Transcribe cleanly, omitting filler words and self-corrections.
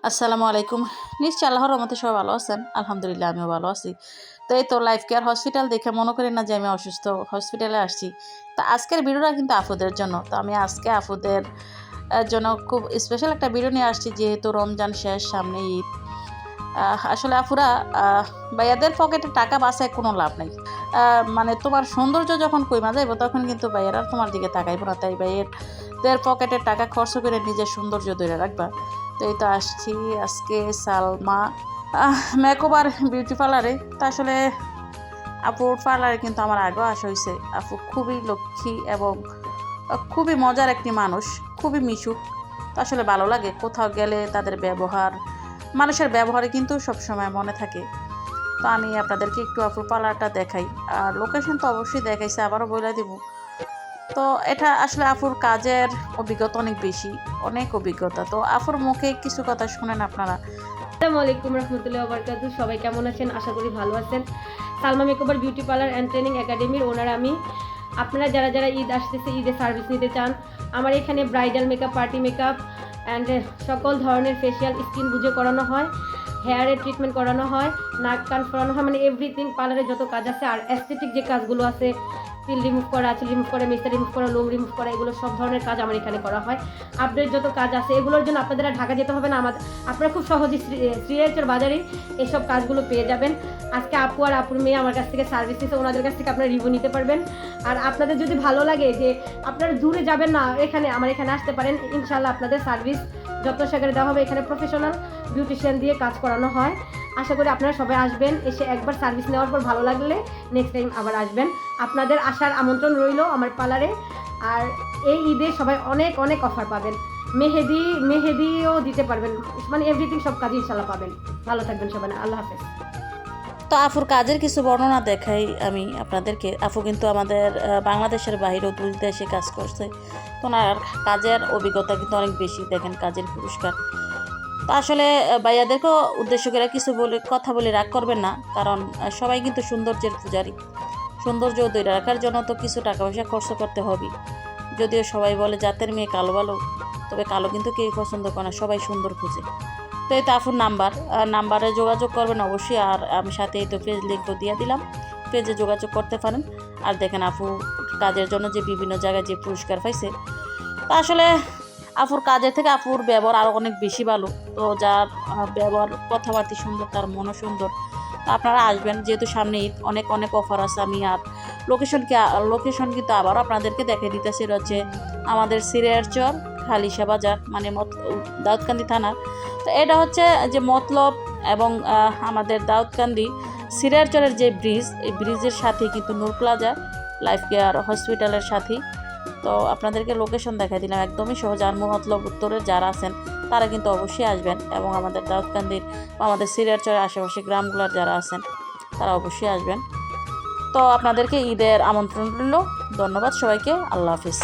আসসালামু আলাইকুম। নিশ্চয়ই আল্লাহর রহমতে সবাই ভালো আছেন। আলহামদুলিল্লাহ আমিও ভালো আছি। তো এই তো লাইফ কেয়ার হসপিটাল দেখে মনে করি না যে আমি অসুস্থ, হসপিটালে আসছি। তো আজকের ভিডিওটা কিন্তু আপুদের জন্য। তো আমি আজকে আপুদের জন্য খুব স্পেশাল একটা ভিডিও নিয়ে আসছি, যেহেতু রমজান শেষ, সামনে ঈদ। আসলে আপুরা, ভাইয়াদের পকেটে টাকা বাঁচায় কোনো লাভ নাই। মানে তোমার সৌন্দর্য যখন কইমা যাইব তখন কিন্তু ভাইয়েরা তোমার দিকে তাকাইব না। তাই ভাইয়েরদের পকেটে টাকা খরচ করে নিজের সৌন্দর্য ধরে রাখবা। তো এই তো আসছি আজকে সালমা মেকওভার বিউটি পার্লারে। তো আসলে আপুর পার্লারে কিন্তু আমার আগেও আসা হয়েছে। আপু খুবই লক্ষ্মী এবং খুবই মজার একটি মানুষ, খুবই মিশুক। তো আসলে ভালো লাগে কোথাও গেলে তাদের ব্যবহার, মানুষের ব্যবহারে কিন্তু সবসময় মনে থাকে। তো আমি আপনাদেরকে একটু আপুর পার্লারটা দেখাই, আর লোকেশন তো অবশ্যই দেখাইছে, আবারও বলে দিব। তো এটা আসলে আপুর কাজের অভিজ্ঞতা অনেক বেশি, অনেক অভিজ্ঞতা। তো আপুর মুখে কিছু কথা শুনেন আপনারা। আসসালামু আলাইকুম রহমতুল্লাহি ওয়া বারাকাতুহু। সবাই কেমন আছেন? আশা করি ভালো আছেন। Salma makeover beauty parlour and training একাডেমির ওনার আমি। আপনারা যারা যারা ঈদ আসতেছে, ঈদের সার্ভিস নিতে চান, আমার এখানে bridal makeup, party makeup and সকল ধরনের ফেশিয়াল, স্কিন বুঝে করানো হয়, হেয়ারের ট্রিটমেন্ট করানো হয়, নাক কান করানো হয়, মানে এভরিথিং। পার্লারে যত কাজ আছে আর অ্যাস্থেটিক যে কাজগুলো আছে, পিল রিমুভ করা, আছে রিমুভ করা, মিস্টার রিমুভ করা, লোম রিমুভ করা, এগুলো সব ধরনের কাজ আমার এখানে করা হয়। আপডেট যত কাজ আছে এগুলোর জন্য আপনাদের ঢাকা যেতে হবে না। আপনারা খুব সহজেই শ্রীরাচর বাজারেই এইসব কাজগুলো পেয়ে যাবেন। আজকে আপু আর আপুর মেয়ে আমার কাছ থেকে সার্ভিস নিতে, ওনাদের কাছ থেকে আপনারা রিভিউ নিতে পারবেন। আর আপনাদের যদি ভালো লাগে যে আপনারা দূরে যাবেন না, এখানে আমার এখানে আসতে পারেন। ইনশাল্লাহ আপনাদের সার্ভিস যত্ন সহকারে দেওয়া হবে। এখানে প্রফেশনাল বিউটিশিয়ান দিয়ে কাজ করানো হয়। আশা করি আপনারা সবাই আসবেন, এসে একবার সার্ভিস নেওয়ার পর ভালো লাগলে নেক্সট টাইম আবার আসবেন। আপনাদের আসার আমন্ত্রণ রইল আমার পার্লারে। আর এই ঈদে সবাই অনেক অনেক অফার পাবেন। মেহেদিও দিতে পারবেন, মানে এভরিথিং, সব কাজে ইনশাল্লাহ পাবেন। ভালো থাকবেন সবাই, আল্লাহ হাফেজ। তো আপুর কাজের কিছু বর্ণনা দেখাই আমি আপনাদেরকে। আপু কিন্তু আমাদের বাংলাদেশের বাইরেও 2 দেশে কাজ করছে। তো ওনার কাজের অভিজ্ঞতা কিন্তু অনেক বেশি। দেখেন কাজের পুরস্কার। তো আসলে ভাইয়াদেরকেও উদ্দেশ্য করে কিছু কথা বলে রাগ করবেন না, কারণ সবাই কিন্তু সৌন্দর্যের পূজারী। সৌন্দর্য ধরে রাখার জন্য তো কিছু টাকা পয়সা খরচ করতে হবে। যদিও সবাই বলে জাতের মেয়ে কালো ভালো, তবে কালো কিন্তু কেউ পছন্দ করে না, সবাই সুন্দর খুঁজে। তো এই তো আপুর নাম্বারে যোগাযোগ করবেন অবশ্যই। আর আমি সাথে এই তো পেজ লিঙ্কও দিয়ে দিলাম, পেজে যোগাযোগ করতে পারেন। আর দেখেন আপু কাজের জন্য যে বিভিন্ন জায়গায় যে পুরস্কার পাইছে। তা আসলে আপুর কাজের থেকে আপুর ব্যবহার আরও অনেক বেশি ভালো। তো যার ব্যবহার, কথাবার্তা সুন্দর, তার মনও সুন্দর। তো আপনারা আসবেন, যেহেতু সামনে ঈদ, অনেক অনেক অফার আছে। আমি আর লোকেশন কিন্তু আবারও আপনাদেরকে দেখে দিতেছি। হচ্ছে আমাদের সিরিয়ারচর খালিশা বাজার, মানে দাউদকান্দি থানা। তো এটা হচ্ছে যে মতলব এবং আমাদের দাউদকান্দি সিরিয়ারচরের যে ব্রিজ, এই ব্রিজের সাথে কিন্তু নূর প্লাজা লাইফ কেয়ার হসপিটালের সাথেই। তো আপনাদেরকে লোকেশন দেখাই দিলাম, একদমই সহজ। আর মতলব উত্তরের যারা আছেন তারা কিন্তু অবশ্যই আসবেন, এবং আমাদের দাউদকান্দির বা আমাদের সিরিয়ারচরের আশেপাশে গ্রামগুলোর যারা আছেন তারা অবশ্যই আসবেন। তো আপনাদেরকে ঈদের আমন্ত্রণ রইল। ধন্যবাদ সবাইকে। আল্লাহ হাফিজ।